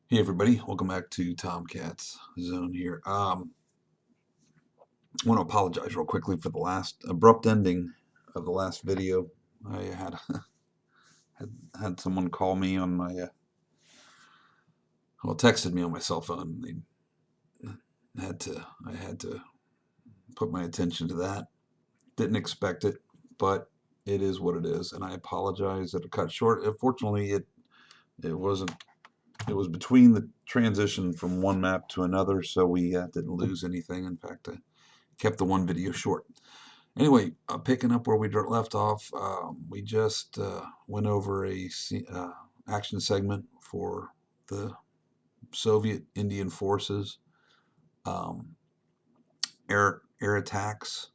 Hey everybody, welcome back to Tomcat's Zone here. I want to apologize real quickly for the last abrupt ending of the last video. I had someone call me on my texted me on my cell phone. I had to put my attention to that. Didn't expect it, but it is what it is, and I apologize that it cut short. Fortunately, it wasn't. It was between the transition from one map to another, so we didn't lose anything. In fact, I kept the one video short. Anyway, picking up where we left off, we just went over a action segment for the Soviet Indian forces, um, air attacks.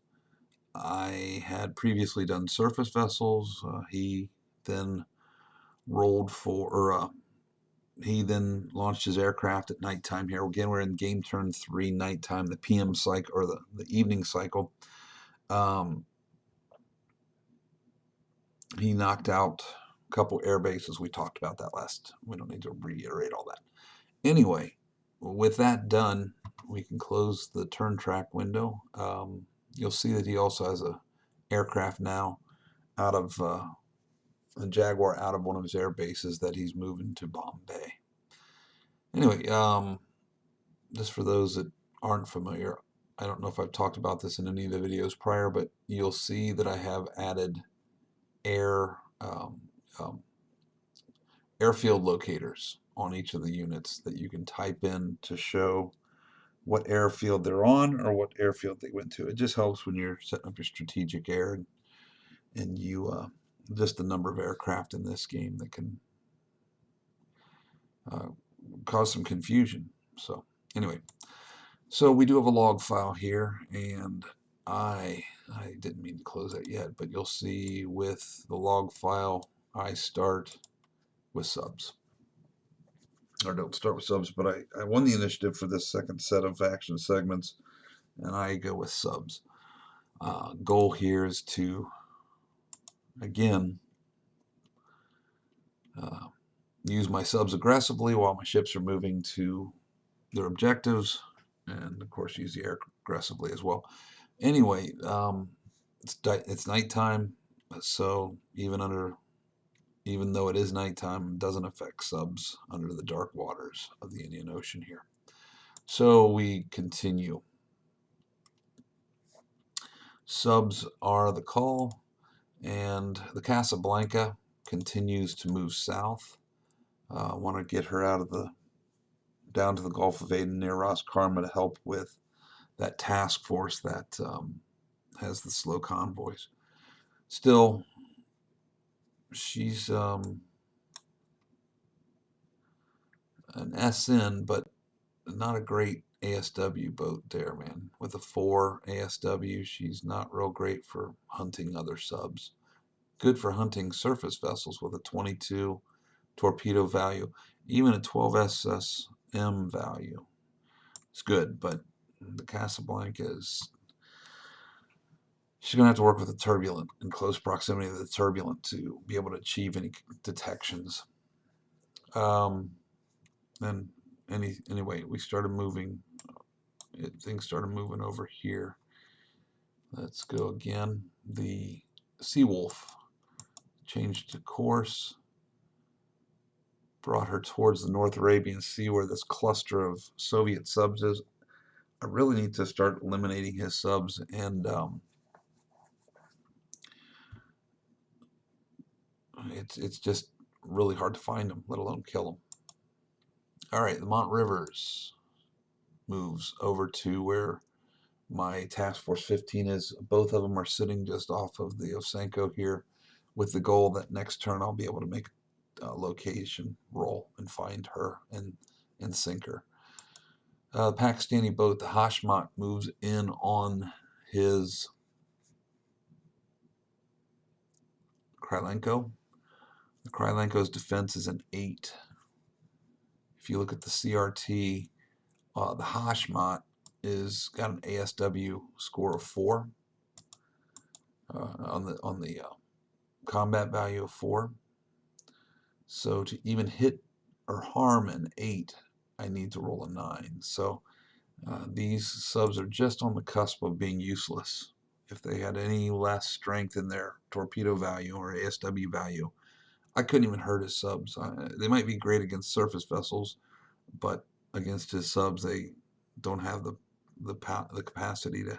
I had previously done surface vessels. He then rolled for, or he then launched his aircraft at nighttime here. Again, we're in game turn 3, nighttime, the PM cycle, or the evening cycle. He knocked out a couple air bases. We talked about that last. We don't need to reiterate all that. Anyway, with that done, we can close the turn track window. You'll see that he also has a aircraft now out of a Jaguar out of one of his air bases that he's moving to Bombay. Anyway, just for those that aren't familiar, I don't know if I've talked about this in any of the videos prior, but you'll see that I have added air airfield locators on each of the units that you can type in to show what airfield they're on or what airfield they went to. It just helps when you're setting up your strategic air and you just the number of aircraft in this game that can cause some confusion. So anyway, so we do have a log file here, and I didn't mean to close that yet, but you'll see with the log file I start with subs. Or don't start with subs, but I won the initiative for this second set of action segments, and I go with subs. Goal here is to, again, use my subs aggressively while my ships are moving to their objectives, and of course use the air aggressively as well. Anyway, it's nighttime, so even though it is nighttime, it doesn't affect subs under the dark waters of the Indian Ocean here. So we continue. Subs are the call, and the Casablanca continues to move south. I want to get her down to the Gulf of Aden near Ras Karma to help with that task force that has the slow convoys. Still, she's an SN, but not a great ASW boat there, man. With a 4 ASW, she's not real great for hunting other subs. Good for hunting surface vessels with a 22 torpedo value. Even a 12 SSM value. It's good, but the Casablanca she's going to have to work with the turbulent, in close proximity to the turbulent, to be able to achieve any detections. And anyway, we started moving. Things started moving over here. Let's go again. The Seawolf changed to course, brought her towards the North Arabian Sea where this cluster of Soviet subs is. I really need to start eliminating his subs, and it's just really hard to find them, let alone kill them. All right, the Mont Rivers moves over to where my Task Force 15 is. Both of them are sitting just off of the Osenko here, with the goal that next turn I'll be able to make a location roll and find her and sink her. The Pakistani boat, the Hashmat, moves in on his Krylenko. The Krylenko's defense is an 8. If you look at the CRT, the Hashmat is got an ASW score of 4 on the combat value of 4. So to even hit or harm an 8, I need to roll a 9. So these subs are just on the cusp of being useless. If they had any less strength in their torpedo value or ASW value, I couldn't even hurt his subs. They might be great against surface vessels, but against his subs, they don't have the capacity to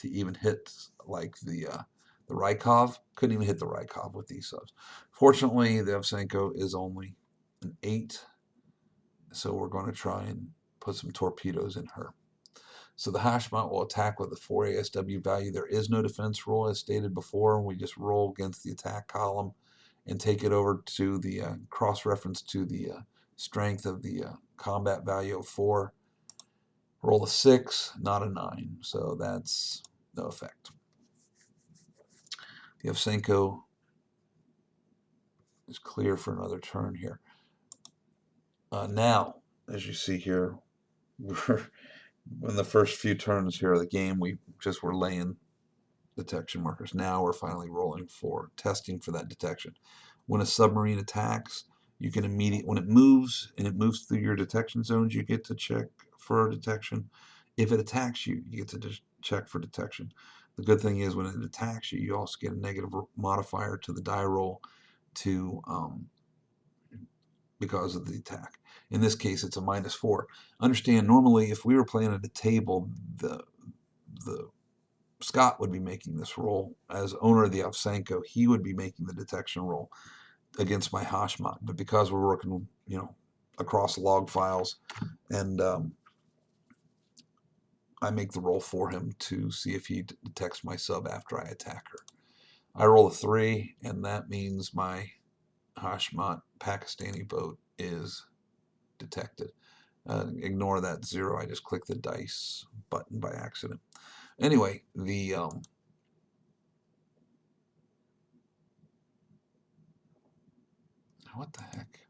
even hit like the Rykov. Couldn't even hit the Rykov with these subs. Fortunately, the Evsenko is only an 8, so we're going to try and put some torpedoes in her. So the Hashmont will attack with a 4 ASW value. There is no defense roll as stated before. We just roll against the attack column and take it over to the cross-reference to the strength of the combat value of 4. Roll a 6, not a 9, so that's no effect. The Evsenko is clear for another turn here. Now, as you see here, we're in the first few turns here of the game, we just were laying detection markers. Now we're finally rolling for testing for that detection. When a submarine attacks, you can when it moves and it moves through your detection zones, you get to check for detection. If it attacks you, you get to check for detection. The good thing is when it attacks you, you also get a negative modifier to the die roll to because of the attack. In this case, it's a -4. Understand, normally if we were playing at a table, the Scott would be making this roll. As owner of the Evsenko, he would be making the detection roll against my Hashmont. But because we're working, across log files, and I make the roll for him to see if he detects my sub after I attack her. I roll a 3, and that means my Hashmont Pakistani boat is detected. Ignore that 0. I just clicked the dice button by accident. Anyway, the what the heck?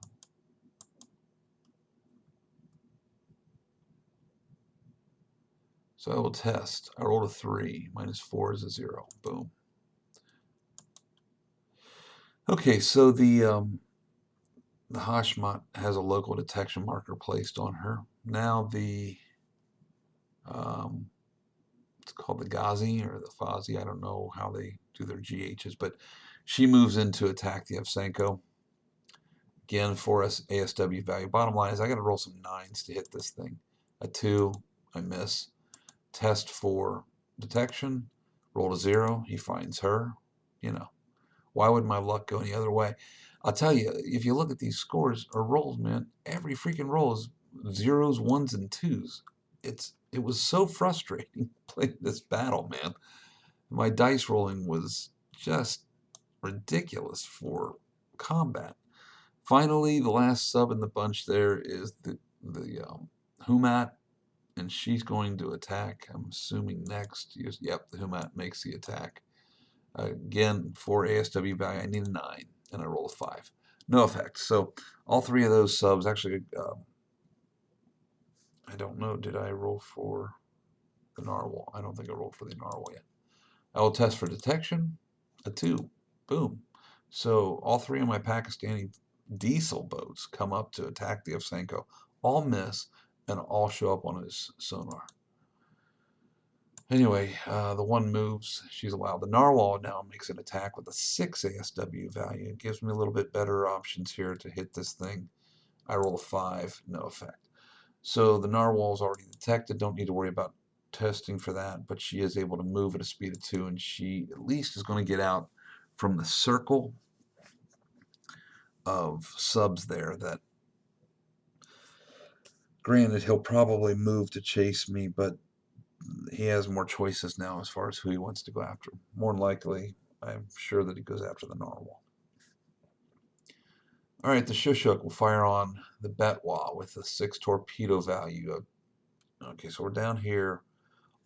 So I will test. I rolled a 3. -4 is a 0. Boom. Okay, so the Hashmont has a local detection marker placed on her. Now the it's called the Ghazi or the Fazi. I don't know how they do their GHs, but she moves in to attack the Evsenko. Again, for us ASW value. Bottom line is I got to roll some 9s to hit this thing. A 2, I miss. Test for detection. Roll a 0. He finds her. Why would my luck go any other way? I'll tell you, if you look at these scores or rolls, man, every freaking roll is 0s, 1s, and 2s. It was so frustrating playing this battle, man. My dice rolling was just ridiculous for combat. Finally, the last sub in the bunch there is the Humat, and she's going to attack. I'm assuming next. Yep, the Humat makes the attack. Again, for ASW value, I need a 9, and I roll a 5. No effect. So all 3 of those subs, actually, I don't know, did I roll for the narwhal? I don't think I rolled for the narwhal yet. I will test for detection, a 2. Boom. So all 3 of my Pakistani diesel boats come up to attack the Evsenko. All miss, and all show up on his sonar. Anyway, the one moves. She's allowed. The narwhal now makes an attack with a 6 ASW value. It gives me a little bit better options here to hit this thing. I roll a 5, no effect. So the narwhal is already detected. Don't need to worry about testing for that, but she is able to move at a speed of 2, and she at least is going to get out from the circle of subs there that, granted, he'll probably move to chase me, but he has more choices now as far as who he wants to go after. More than likely, I'm sure that he goes after the narwhal. All right, the Shushuk will fire on the Betwa with a 6 torpedo value. Okay, so we're down here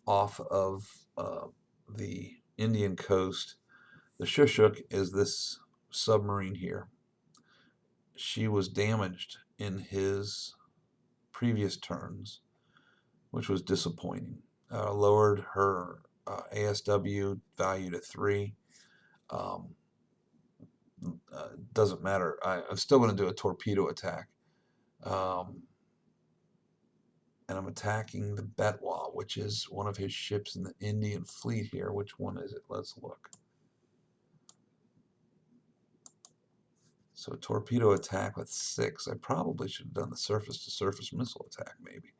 off of the Indian coast. The Shushuk is this submarine here. She was damaged in his previous turns, which was disappointing. Lowered her ASW value to 3. Doesn't matter. I'm still going to do a torpedo attack. And I'm attacking the Betwa, which is one of his ships in the Indian fleet here. Which one is it? Let's look. So a torpedo attack with 6. I probably should have done the surface-to-surface missile attack, maybe.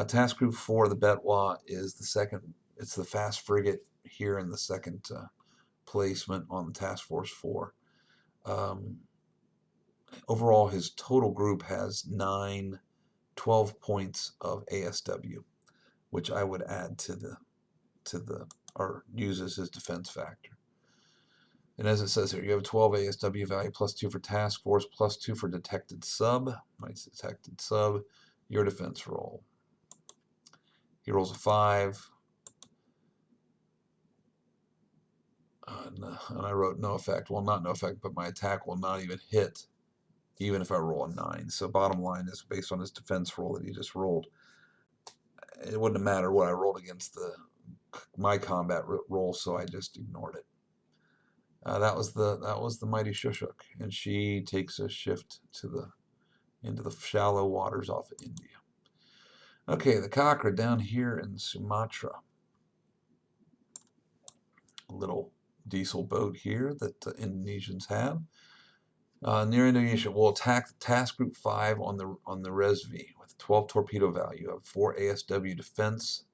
Task Group 4, the Betwa, is the second. It's the fast frigate here in the second placement on the Task Force 4. Overall, his total group has 12 points of ASW, which I would add to the or use as his defense factor. And as it says here, you have 12 ASW value, +2 for task force, +2 for detected sub. Nice detected sub. Your defense roll. He rolls a 5. And I wrote no effect. Well, not no effect, but my attack will not even hit, even if I roll a 9. So bottom line is, based on his defense roll that he just rolled, it wouldn't have mattered what I rolled against my combat roll, so I just ignored it. That was the mighty Shushuk, and she takes a shift into the shallow waters off of India. Okay, the Cakra down here in Sumatra. A little diesel boat here that the Indonesians have. Near Indonesia, we'll attack Task Group 5 on the Rezvy with 12 torpedo value of 4 ASW defense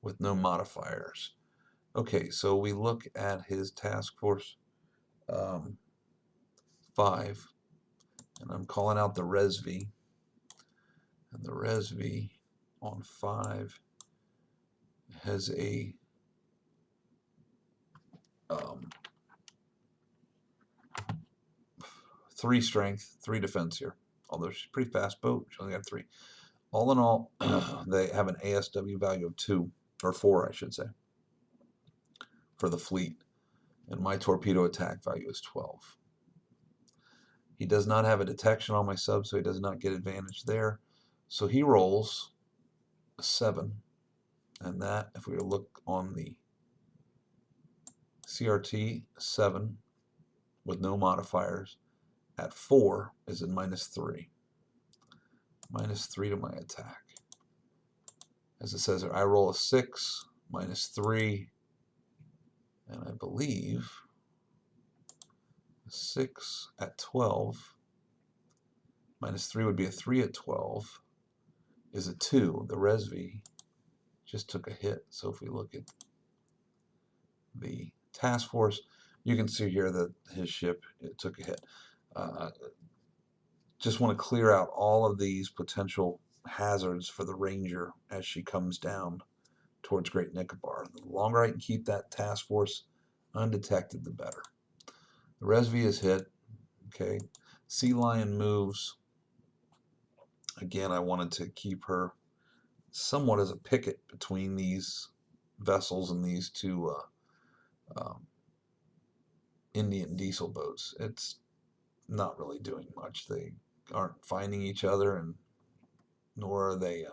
with no modifiers. Okay, so we look at his Task Force 5, and I'm calling out the Rezvy. And the Rezvy on 5 has a 3 strength, 3 defense here. Although she's a pretty fast boat, she only got 3. All in all, they have an ASW value of 2, or 4, I should say, for the fleet. And my torpedo attack value is 12. He does not have a detection on my sub, so he does not get advantage there. So he rolls a 7. And that, if we were to look on the CRT, 7 with no modifiers at 4 is in -3. -3 to my attack. As it says here, I roll a 6, -3, and I believe 6 at 12, -3 would be a 3 at 12, is a 2. The Rezvy just took a hit. So if we look at the task force, you can see here that his ship, it took a hit. Just want to clear out all of these potential hazards for the Ranger as she comes down towards Great Nicobar. The longer I can keep that task force undetected, the better. The Rezvy is hit. Okay, Sea Lion moves. Again, I wanted to keep her somewhat as a picket between these vessels and these two Indian diesel boats. It's not really doing much. They aren't finding each other, and nor are they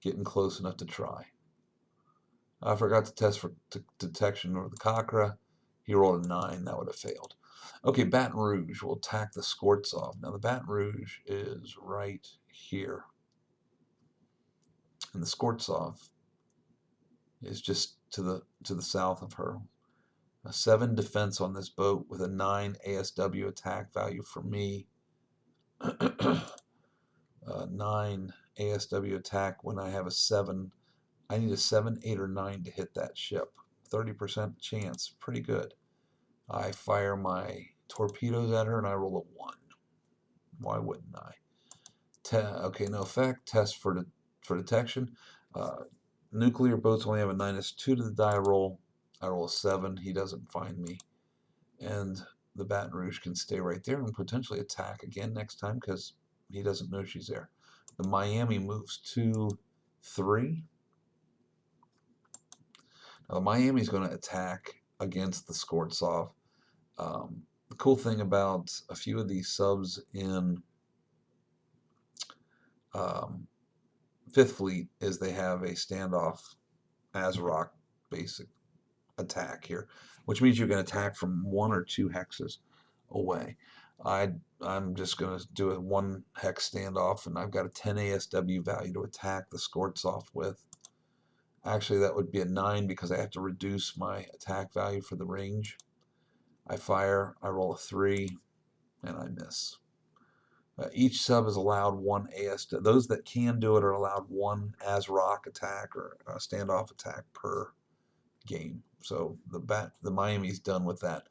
getting close enough to try. I forgot to test for detection over the Cakra. He rolled a 9. That would have failed. Okay, Baton Rouge will attack the Skortsov. Now the Baton Rouge is right here, and the Skortsov is just to the south of her. A 7 defense on this boat with a 9 ASW attack value for me. 9 ASW attack when I have a 7. I need a 7, 8, or 9 to hit that ship. 30% chance, pretty good. I fire my torpedoes at her and I roll a 1. Why wouldn't I? Okay, no effect. Test for detection. Nuclear boats only have a -2 to the die roll. I roll a 7. He doesn't find me. And the Baton Rouge can stay right there and potentially attack again next time because he doesn't know she's there. The Miami moves 2, 3. Now the Miami's going to attack against the Skortsov. The cool thing about a few of these subs in 5th Fleet is they have a standoff Azeroth basic attack here, which means you can attack from 1 or 2 hexes away. I'm just going to do a 1 hex standoff, and I've got a 10 ASW value to attack the Skvortsov with. Actually, that would be a 9 because I have to reduce my attack value for the range. I fire, I roll a 3, and I miss. Each sub is allowed 1 ASW. Those that can do it are allowed 1 ASROC attack or standoff attack per game. So the Miami's done with that.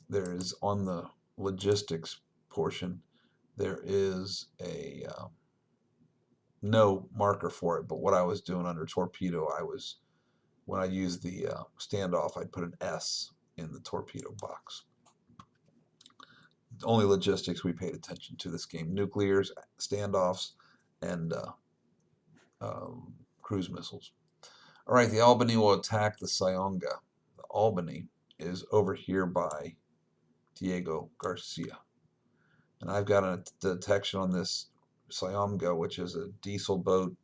There is on the logistics portion, there is a no marker for it, but what I was doing under torpedo, when I used the standoff, I'd put an S in the torpedo box. Only logistics we paid attention to this game: nuclears, standoffs, and cruise missiles. All right, the Albany will attack the Syomga. The Albany is over here by Diego Garcia, and I've got a detection on this Syomga, which is a diesel boat,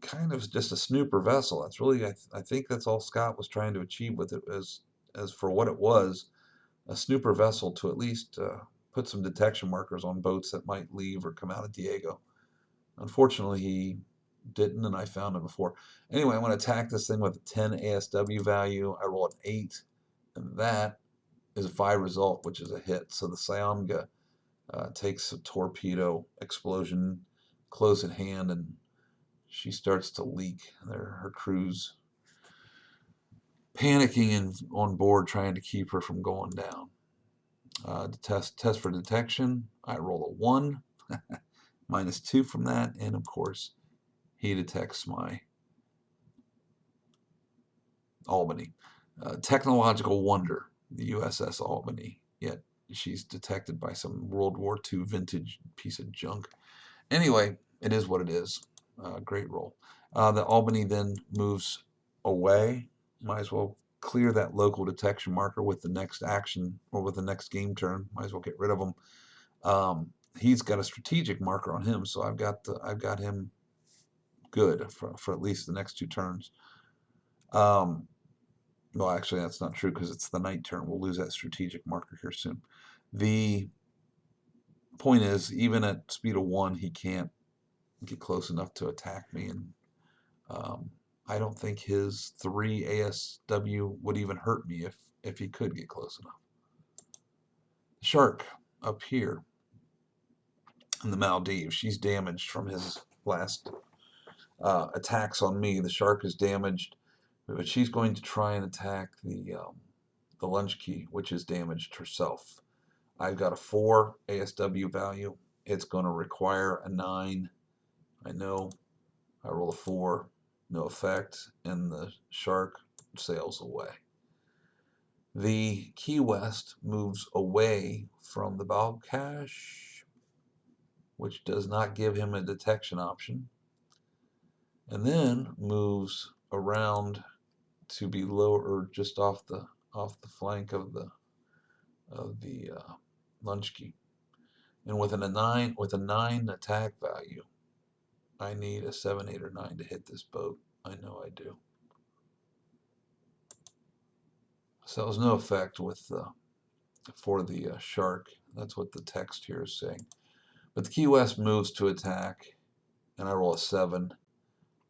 kind of just a snooper vessel. That's really, I think that's all Scott was trying to achieve with it, as for what it was, a snooper vessel to at least put some detection markers on boats that might leave or come out of Diego. Unfortunately, he didn't, and I found him before. Anyway, I'm going to attack this thing with a 10 ASW value. I roll an 8, and that is a 5 result, which is a hit. So the Syomga takes a torpedo explosion close at hand, and she starts to leak. Her crew's panicking and on board, trying to keep her from going down. The test for detection, I roll a 1, minus 2 from that, and of course, he detects my Albany. Technological wonder, the USS Albany, yet she's detected by some World War II vintage piece of junk. Anyway, it is what it is. Great roll. The Albany then moves away. Might as well clear that local detection marker with the next action or with the next game turn. Might as well get rid of him. He's got a strategic marker on him, so I've got him good for at least the next 2 turns. Well, actually, that's not true because it's the night turn. We'll lose that strategic marker here soon. The point is, even at speed of 1, he can't get close enough to attack me, and I don't think his 3 ASW would even hurt me if he could get close enough. Shark up here in the Maldives, she's damaged from his last attacks on me. The Shark is damaged, but she's going to try and attack the lunch key, which is damaged herself. I've got a 4 ASW value. It's going to require a 9. I know. I roll a 4, no effect, and the Shark sails away. The Key West moves away from the Balkash, which does not give him a detection option, and then moves around to be lower, or just off the flank of the lunch key. And with a 9 attack value, I need a 7, 8, or 9 to hit this boat. I know I do. So there's no effect with for the Shark. That's what the text here is saying. But the Key West moves to attack, and I roll a 7.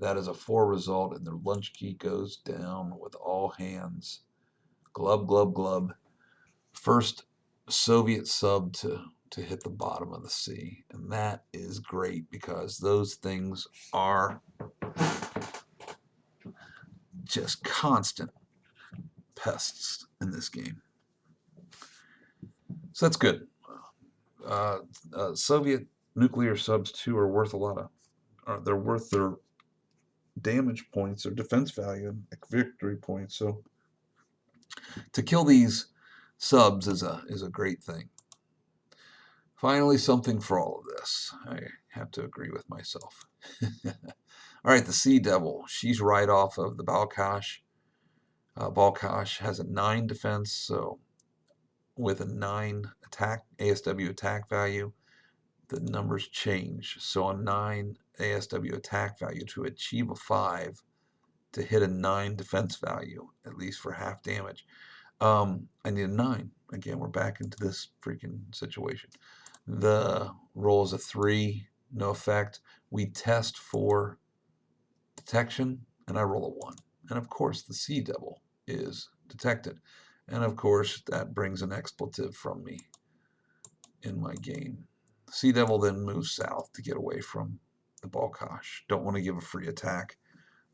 That is a 4 result, and the lunch key goes down with all hands. Glub, glub, glub. First Soviet sub to hit the bottom of the sea, and that is great because those things are just constant pests in this game. So that's good. Soviet nuclear subs too are worth a lot of. They're worth their damage points or defense value and victory points. So to kill these subs is a great thing. Finally, something for all of this. I have to agree with myself. All right, the Sea Devil. She's right off of the Balkash. Balkash has a 9 defense, so with a 9 attack ASW attack value, the numbers change. So a 9 ASW attack value to achieve a 5 to hit a 9 defense value, at least for half damage. I need a 9. Again, we're back into this freaking situation. The roll is a 3, no effect. We test for detection, and I roll a 1. And of course, the Sea Devil is detected. And of course, that brings an expletive from me in my game. Sea Devil then moves south to get away from the Balkash. Don't want to give a free attack.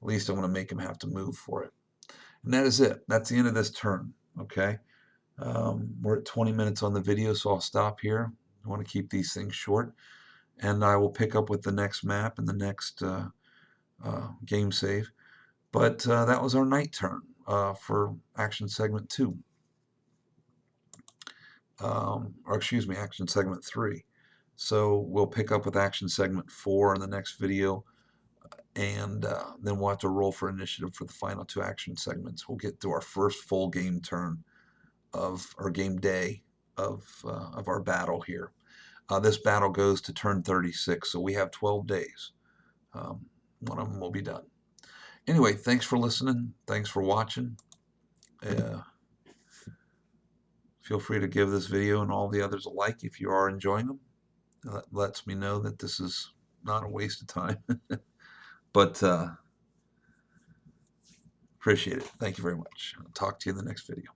At least I want to make him have to move for it. And that is it. That's the end of this turn. Okay. We're at 20 minutes on the video, so I'll stop here. I want to keep these things short. And I will pick up with the next map and the next game save. But that was our night turn for action segment 2. Or excuse me, action segment 3. So we'll pick up with action segment 4 in the next video, and then we'll have to roll for initiative for the final 2 action segments. We'll get to our first full game turn of our game day of our battle here. This battle goes to turn 36, so we have 12 days. One of them will be done. Anyway, thanks for listening. Thanks for watching. Feel free to give this video and all the others a like if you are enjoying them. That lets me know that this is not a waste of time. But appreciate it. Thank you very much. I'll talk to you in the next video.